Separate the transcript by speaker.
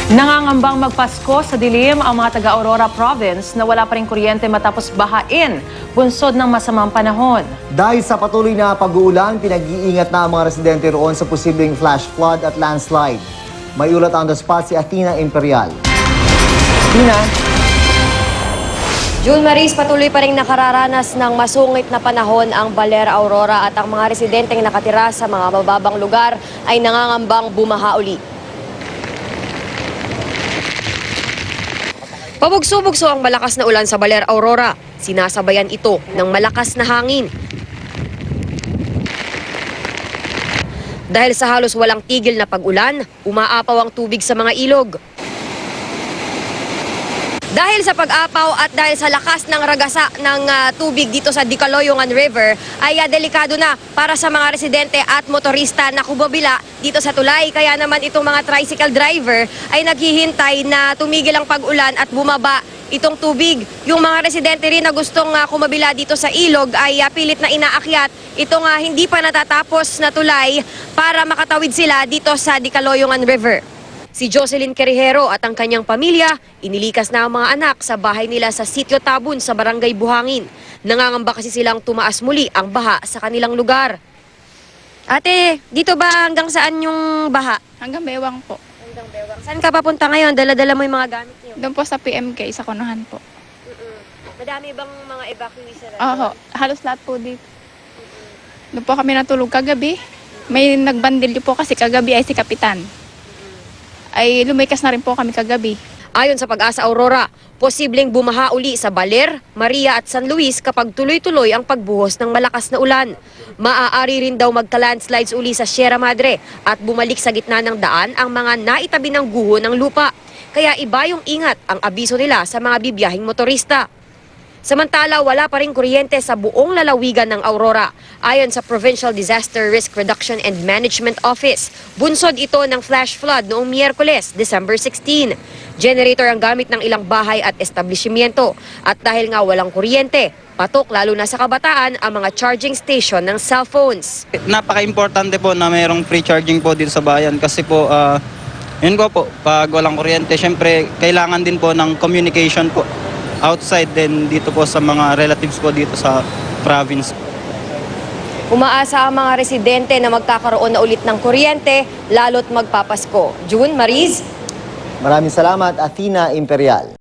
Speaker 1: Nangangambang magpasko sa dilim ang mga taga-Aurora Province na wala pa rin kuryente matapos bahain, bunsod ng masamang panahon.
Speaker 2: Dahil sa patuloy na pag-uulan, pinag-iingat na ang mga residente roon sa posibleng flash flood at landslide. May ulat on the spot si Athena Imperial. Athena?
Speaker 3: June Maris, patuloy pa rin nakararanas ng masungit na panahon ang Baler, Aurora at ang mga residenteng nakatira sa mga mababang lugar ay nangangambang bumaha uli. Pabugso-bugso ang malakas na ulan sa Baler, Aurora. Sinasabayan ito ng malakas na hangin. Dahil sa halos walang tigil na pag-ulan, umaapaw ang tubig sa mga ilog. Dahil sa pag-apaw at dahil sa lakas ng ragasa ng tubig dito sa Dicaloyongan River, ay delikado na para sa mga residente at motorista na kumabila dito sa tulay. Kaya naman itong mga tricycle driver ay naghihintay na tumigil ang pag-ulan at bumaba itong tubig. Yung mga residente rin na gustong kumabila dito sa ilog ay pilit na inaakyat itong hindi pa natatapos na tulay para makatawid sila dito sa Dicaloyongan River. Si Jocelyn Querejero at ang kanyang pamilya, inilikas na ang mga anak sa bahay nila sa Sitio Tabun sa Barangay Buhangin. Nangangamba kasi silang tumaas muli ang baha sa kanilang lugar. Ate, dito ba hanggang saan yung baha?
Speaker 4: Hanggang Bewang po.
Speaker 3: Hanggang Bewang. Saan ka papunta ngayon? Dala-dala mo yung mga gamit niyo?
Speaker 4: Doon po sa PMK, sa Kunuhan po.
Speaker 3: Madami bang mga evacuees na?
Speaker 4: Oo, halos lahat po dito. Doon po kami natulog kagabi. May nagbandilyo po kasi kagabi ay si Kapitan. Ay lumikas na rin po kami kagabi.
Speaker 3: Ayon sa Pag-asa Aurora, posibleng bumaha uli sa Baler, Maria at San Luis kapag tuloy-tuloy ang pagbuhos ng malakas na ulan. Maaari rin daw magka-landslides uli sa Sierra Madre at bumalik sa gitna ng daan ang mga naitabi ng guho ng lupa. Kaya iba yung ingat ang abiso nila sa mga bibiyahing motorista. Samantala, wala pa rin kuryente sa buong lalawigan ng Aurora. Ayon sa Provincial Disaster Risk Reduction and Management Office, bunsod ito ng flash flood noong Miyerkules, December 16. Generator ang gamit ng ilang bahay at establishmento. At dahil nga walang kuryente, patok lalo na sa kabataan ang mga charging station ng cellphones.
Speaker 5: Napaka-importante po na mayroong free charging po dito sa bayan kasi po, yun po, pag walang kuryente, syempre kailangan din po ng communication po outside din dito po sa mga relatives ko dito sa province.
Speaker 3: Umaasa ang mga residente na magkakaroon na ulit ng kuryente, lalo't magpapasko. June, Mariz?
Speaker 2: Maraming salamat, Athena Imperial.